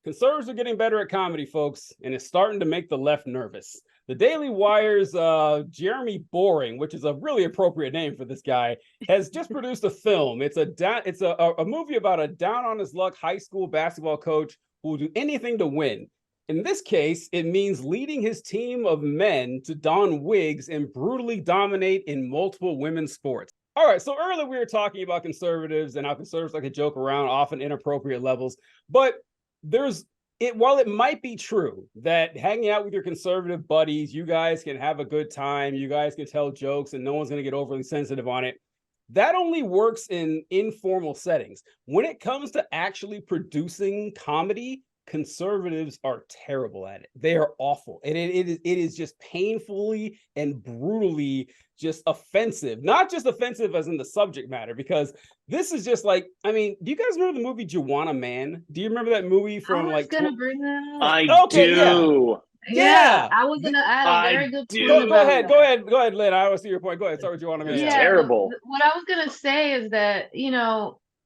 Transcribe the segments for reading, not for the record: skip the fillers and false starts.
Conservatives are getting better at comedy, folks, and it's starting to make the left nervous. The Daily Wire's Jeremy Boring, which is a really appropriate name for this guy, has just produced a film. It's a movie about a down on his luck high school basketball coach who will do anything to win. In this case, it means leading his team of men to don wigs and brutally dominate in multiple women's sports. All right, so earlier we were talking about conservatives and how conservatives like to joke around, often inappropriate levels, but while it might be true that hanging out with your conservative buddies, you guys can have a good time, you guys can tell jokes, and no one's going to get overly sensitive on it. That only works in informal settings. When it comes to actually producing comedy, conservatives are terrible at it. They are awful. And it is just painfully and brutally just offensive. Not just offensive as in the subject matter, because this is just like, I mean, do you guys remember the movie Juwanna Mann? Do you remember that movie from I was gonna bring that up. I do. Yeah, I was gonna add a very good point. Go ahead, Lynn. I want to see your point. Go ahead. Start with Juwanna Mann. It's terrible. What I was gonna say is that,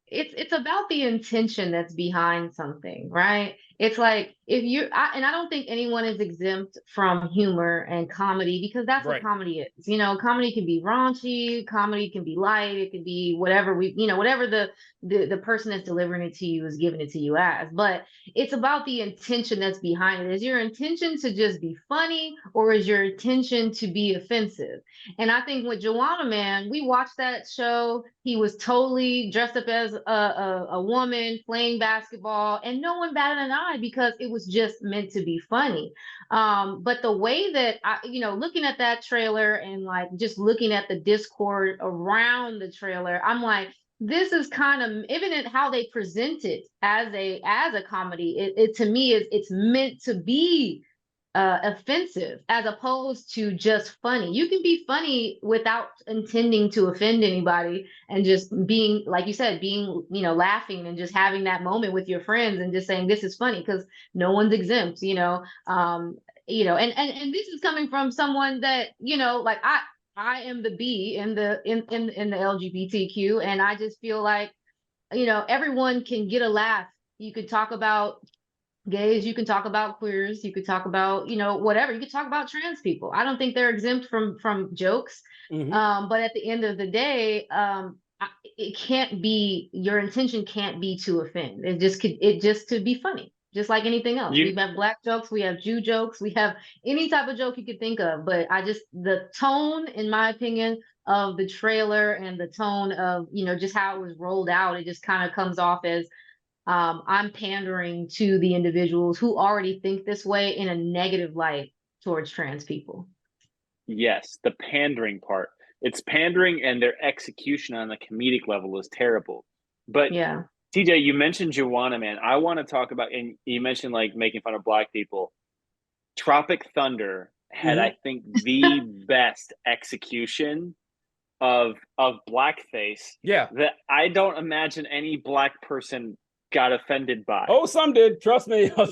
it's about the intention that's behind something, right? It's like and I don't think anyone is exempt from humor and comedy, because that's what comedy is. Comedy can be raunchy, comedy can be light, it can be whatever whatever the person that's delivering it to you is giving it to you as. But it's about the intention that's behind it. Is your intention to just be funny, or is your intention to be offensive? And I think with Juwanna Mann, we watched that show. He was totally dressed up as a woman playing basketball, and no one batted an eye because it was just meant to be funny. But the way that looking at that trailer and like just looking at the discord around the trailer, I'm like, this is kind of, even in how they present it as a comedy, it to me it's meant to be offensive as opposed to just funny. You can be funny without intending to offend anybody, and just being, like you said, laughing and just having that moment with your friends and just saying this is funny, because no one's exempt. And this is coming from someone that, like I am the B in the LGBTQ, and I just feel like, everyone can get a laugh. You could talk about gays, you can talk about queers, you could talk about, whatever. You could talk about trans people. I don't think they're exempt from jokes. Mm-hmm. But at the end of the day, it can't be, your intention can't be to offend. It just to be funny, just like anything else. We have Black jokes, we have Jew jokes, we have any type of joke you could think of. But the tone, in my opinion, of the trailer and the tone of, just how it was rolled out, it just kind of comes off as, I'm pandering to the individuals who already think this way in a negative light towards trans people. Yes, the pandering part. It's pandering, and their execution on the comedic level is terrible. But yeah, TJ, you mentioned Juwanna Mann. I want to talk about, and you mentioned like making fun of Black people. Tropic Thunder had, I think, the best execution of blackface. Yeah, that I don't imagine any Black person got offended by. Oh, some did. Trust me. So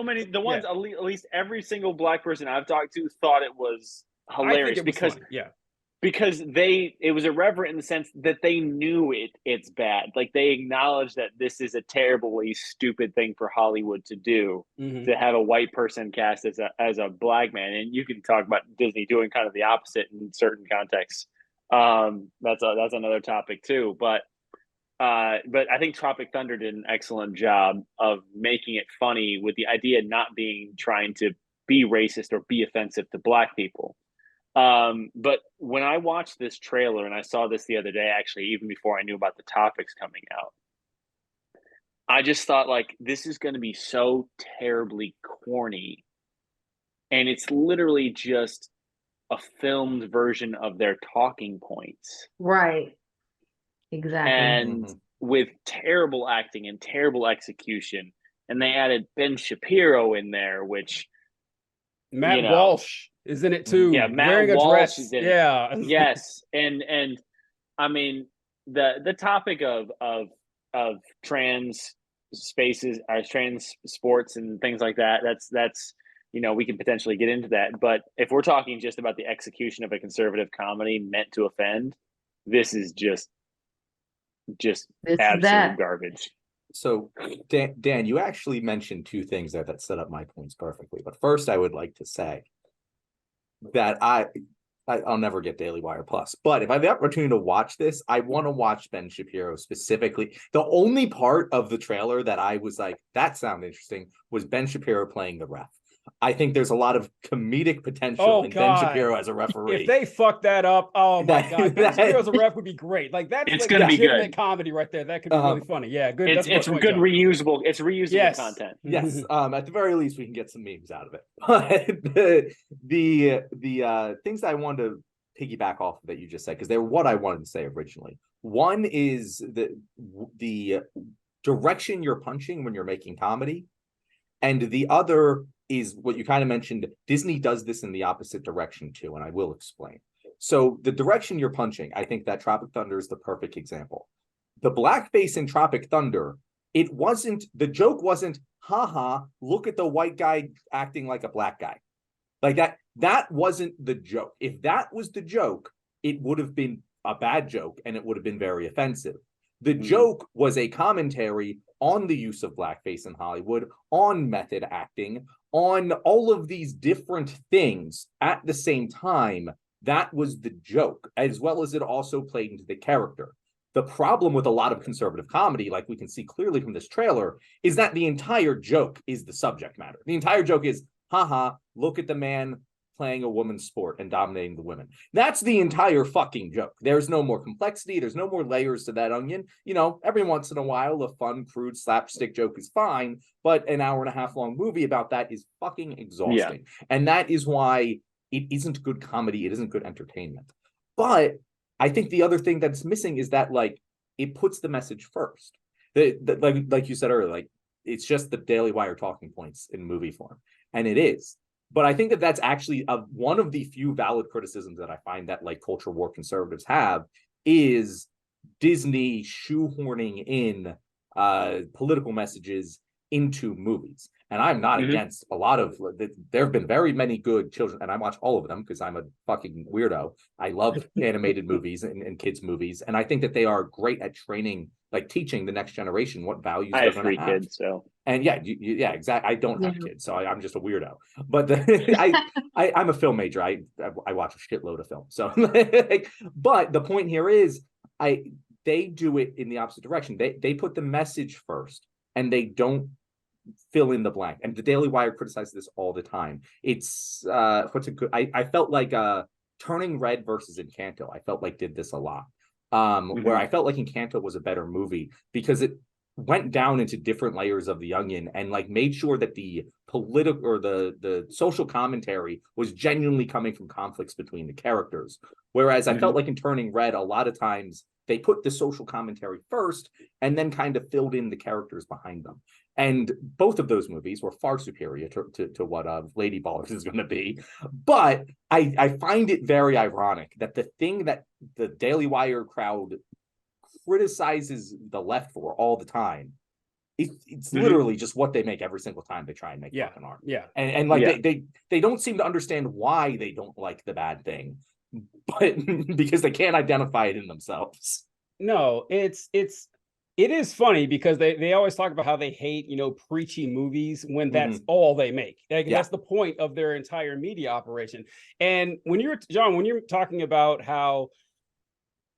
many. The ones, at least every single Black person I've talked to thought it was hilarious. Because it was irreverent in the sense that they knew it's bad. Like, they acknowledged that this is a terribly stupid thing for Hollywood to do, to have a white person cast as a Black man. And you can talk about Disney doing kind of the opposite in certain contexts. That's another topic too. But I think Tropic Thunder did an excellent job of making it funny, with the idea not being trying to be racist or be offensive to Black people. But when I watched this trailer, and I saw this the other day, actually, even before I knew about the topics coming out, I just thought, like, this is going to be so terribly corny. And it's literally just a filmed version of their talking points. Right. Exactly. And with terrible acting and terrible execution. And they added Ben Shapiro in there, which Matt Walsh is in it too. Yeah, Matt Walsh is in it. Yes. And I mean, the topic of trans spaces, trans sports and things like that, that's we can potentially get into that. But if we're talking just about the execution of a conservative comedy meant to offend, this is just absolute garbage. So Dan, you actually mentioned two things there that set up my points perfectly. But first, I would like to say that I'll never get Daily Wire Plus, but if I have the opportunity to watch this, I want to watch Ben Shapiro specifically. The only part of the trailer that I was like, that sounded interesting, was Ben Shapiro playing the ref. I think there's a lot of comedic potential in Ben Shapiro as a referee. If they fuck that up, oh my God, Ben Shapiro as a ref would be great. Like that's it's like gonna be good comedy right there. That could be really funny. Yeah, good. It's good reusable. It's reusable content. Yes. At the very least, we can get some memes out of it. But the things I wanted to piggyback off of that you just said, because they were what I wanted to say originally. One is the direction you're punching when you're making comedy, and the other is what you kind of mentioned. Disney does this in the opposite direction too, and I will explain. So the direction you're punching, I think that Tropic Thunder is the perfect example. The blackface in Tropic Thunder, the joke wasn't, haha, look at the white guy acting like a black guy. Like that wasn't the joke. If that was the joke, it would have been a bad joke and it would have been very offensive. The joke was a commentary on the use of blackface in Hollywood, on method acting, on all of these different things at the same time. That was the joke, as well as it also played into the character. The problem with a lot of conservative comedy, like we can see clearly from this trailer, is that the entire joke is the subject matter. The entire joke is, haha, look at the man playing a woman's sport and dominating the women. That's the entire fucking joke. There's no more complexity. There's no more layers to that onion. You know, every once in a while, a fun, crude slapstick joke is fine, but an hour and a half long movie about that is fucking exhausting. Yeah. And that is why it isn't good comedy. It isn't good entertainment. But I think the other thing that's missing is that, like, it puts the message first. Like you said earlier, like, it's just the Daily Wire talking points in movie form. And it is. But I think that that's actually one of the few valid criticisms that I find that, like, culture war conservatives have, is Disney shoehorning in political messages into movies. And I'm not against a lot of, there have been very many good children, and I watch all of them because I'm a fucking weirdo. I love animated movies and kids movies. And I think that they are great at training, like teaching the next generation what values they're going to have. I have 3 kids, so. And yeah, exactly. I don't have kids, so I'm just a weirdo. But I'm a film major. I watch a shitload of film. So, but the point here is, they do it in the opposite direction. They put the message first, and they don't fill in the blank. And the Daily Wire criticizes this all the time. It's I felt like Turning Red versus Encanto, I felt like did this a lot. Where I felt like Encanto was a better movie because it went down into different layers of the onion and, like, made sure that the political or the social commentary was genuinely coming from conflicts between the characters. Whereas I felt like in Turning Red, a lot of times they put the social commentary first and then kind of filled in the characters behind them. And both of those movies were far superior to what Lady Ballers is going to be. But I find it very ironic that the thing that the Daily Wire crowd criticizes the left for all the time, it's literally just what they make every single time they try and make fucking art. Yeah. And like they don't seem to understand why they don't like the bad thing, but because they can't identify it in themselves. No, it is funny because they always talk about how they hate, preachy movies when that's all they make. Like, that's the point of their entire media operation. And when you're talking about how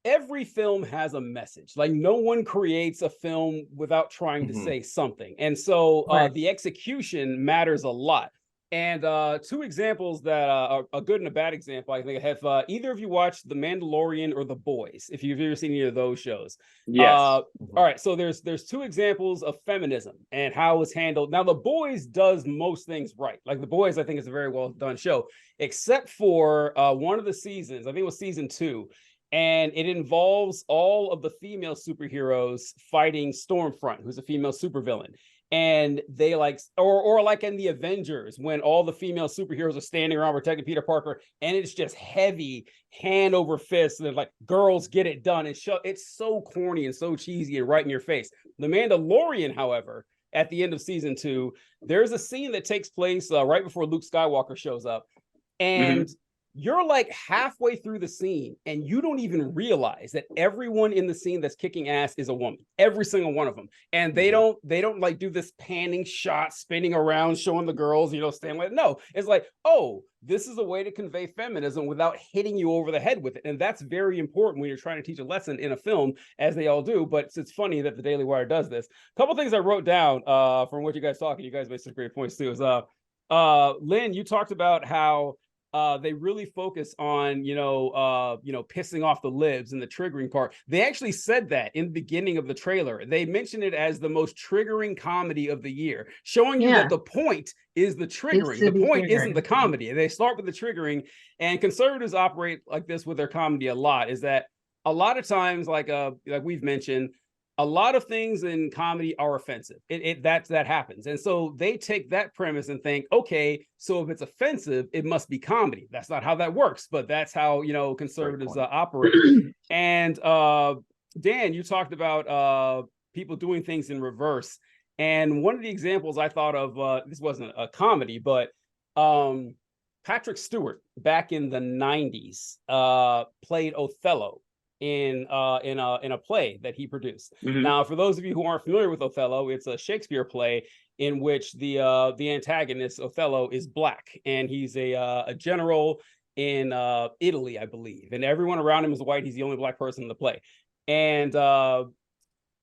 every film has a message, like no one creates a film without trying to say something. And so the execution matters a lot. And 2 examples that are a good and a bad example, I think, have either of you watched The Mandalorian or The Boys, if you've ever seen any of those shows? Yes. All right. So there's 2 examples of feminism and how it's handled. Now, The Boys does most things right. Like, The Boys, I think, is a very well done show, except for one of the seasons. I think it was season 2. And it involves all of the female superheroes fighting Stormfront, who's a female supervillain. And they like in the Avengers, when all the female superheroes are standing around protecting Peter Parker, and it's just heavy hand over fist, and they're like, girls get it done. And it's so corny and so cheesy and right in your face. The Mandalorian, however, at the end of season 2, there's a scene that takes place right before Luke Skywalker shows up. And you're like halfway through the scene and you don't even realize that everyone in the scene that's kicking ass is a woman, every single one of them. And they don't like do this panning shot, spinning around, showing the girls, standing like, no, it's like, oh, this is a way to convey feminism without hitting you over the head with it. And that's very important when you're trying to teach a lesson in a film, as they all do. But it's funny that the Daily Wire does this. A couple things I wrote down from what you guys talking. You guys made some great points too. Is Lynn, you talked about how they really focus on, pissing off the libs and the triggering part. They actually said that in the beginning of the trailer. They mentioned it as the most triggering comedy of the year, showing you that the point is the triggering. The point isn't the comedy. They start with the triggering, and conservatives operate like this with their comedy a lot, is that a lot of times, like we've mentioned, a lot of things in comedy are offensive. That happens. And so they take that premise and think, okay, so if it's offensive, it must be comedy. That's not how that works, but that's how, conservatives operate. And Dan, you talked about people doing things in reverse. And one of the examples I thought of, this wasn't a comedy, but Patrick Stewart back in the 90s played Othello in a play that he produced. Now, for those of you who aren't familiar with Othello, it's a Shakespeare play in which the antagonist, Othello, is black, and he's a general in Italy, I believe, and everyone around him is white. He's the only black person in the play. And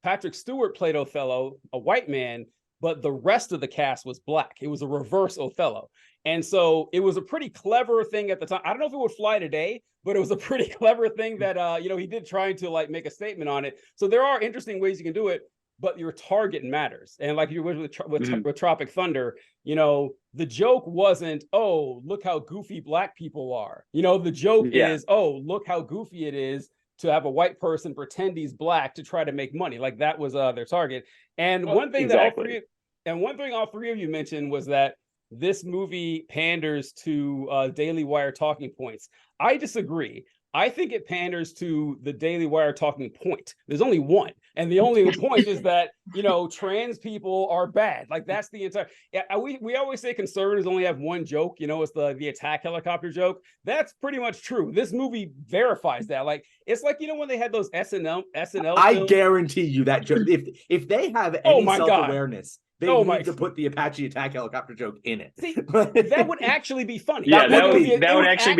Patrick Stewart played Othello, a white man, but the rest of the cast was black. It was a reverse Othello. And so it was a pretty clever thing at the time. I don't know if it would fly today, but it was a pretty clever thing that, he did trying to like make a statement on it. So there are interesting ways you can do it, but your target matters. And like you with Tropic Thunder, the joke wasn't, oh, look how goofy black people are. The joke is, oh, look how goofy it is to have a white person pretend he's black to try to make money. Like that was their target. And one thing that all three of you mentioned was that this movie panders to Daily Wire talking points. I disagree. I think it panders to the Daily Wire talking point. There's only one. And the only point is that, trans people are bad. Like that's the entire, we always say conservatives only have one joke, it's the attack helicopter joke. That's pretty much true. This movie verifies that. Like, it's like, when they had those SNL I films, guarantee you that joke, if they have any self-awareness, they need to put the Apache attack helicopter joke in it. See, that would actually be funny. Yeah, that would actually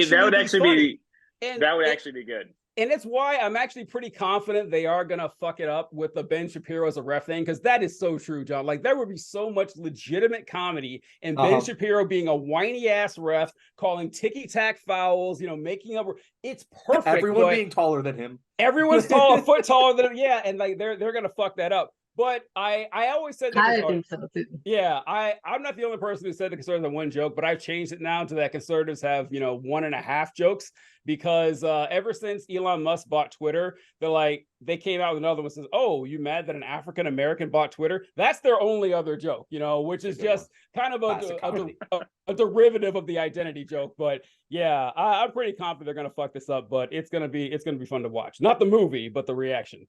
be good. And it's why I'm actually pretty confident they are going to fuck it up with the Ben Shapiro as a ref thing, because that is so true, John. Like, there would be so much legitimate comedy and Ben Shapiro being a whiny ass ref, calling ticky-tack fouls, making up. It's perfect. Everyone being taller than him. Everyone's a foot taller than him. Yeah, and like they're going to fuck that up. But I always said that. I think so too. Yeah, I'm not the only person who said the conservatives have one joke, but I've changed it now to that conservatives have 1.5 jokes, because ever since Elon Musk bought Twitter, they came out with another one that says, "Oh, you mad that an African American bought Twitter?" That's their only other joke, which is just kind of a derivative of the identity joke. But yeah, I'm pretty confident they're gonna fuck this up, but it's gonna be fun to watch. Not the movie, but the reaction.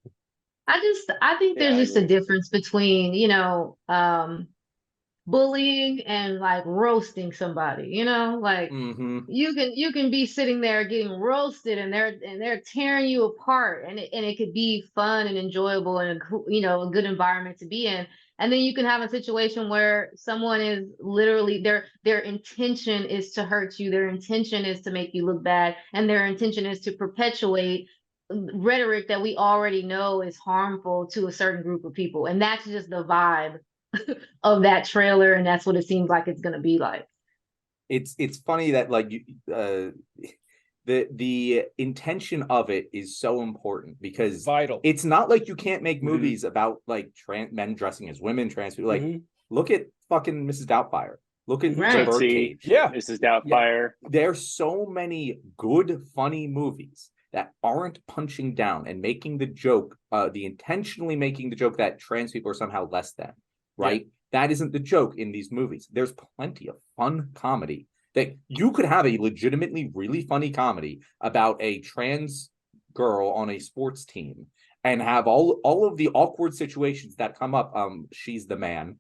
I think there's just a difference between, bullying and like roasting somebody, like you can be sitting there getting roasted and they're tearing you apart, and it could be fun and enjoyable and a good environment to be in. And then you can have a situation where someone is literally their intention is to hurt you, their intention is to make you look bad, and their intention is to perpetuate rhetoric that we already know is harmful to a certain group of people. And that's just the vibe of that trailer, and that's what it seems like it's going to be like. It's funny that the intention of it is so important, because vital. It's not like you can't make movies about like men dressing as women, trans people. Like, look at fucking Mrs. Doubtfire. Look at The Birdcage. Yeah, Mrs. Doubtfire. There's so many good, funny movies that aren't punching down and making the joke, intentionally making the joke that trans people are somehow less than, right? Yeah. That isn't the joke in these movies. There's plenty of fun comedy that you could have a legitimately really funny comedy about a trans girl on a sports team and have all of the awkward situations that come up. She's the man.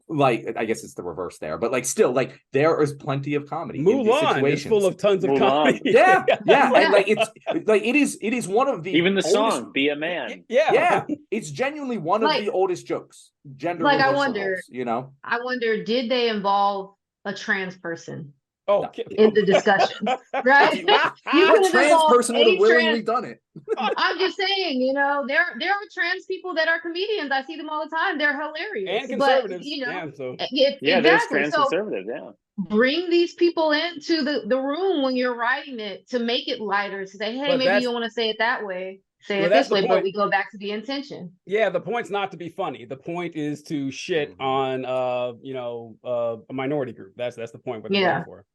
like, I guess it's the reverse there, but like still, like there is plenty of comedy in these Mulan situations. is full of tons of comedy. Yeah, and like it is one of the even the oldest, song "Be a Man." Yeah, it's genuinely one of the oldest jokes. Gender like, reversal I wonder, roles, you know. I wonder, did they involve a trans person? Okay. In the discussion, right? What trans person would have willingly done it? I'm just saying, you know, there are trans people that are comedians. I see them all the time. They're hilarious. And conservatives. But, you know, yeah, exactly. there's trans conservative, yeah. Bring these people into the room when you're writing it to make it lighter, to say, hey, But maybe you don't want to say it that way. Say it that's this way, the but point. we go back to the intention. Yeah, the point's not to be funny. The point is to shit on a minority group. That's the point what they're going for.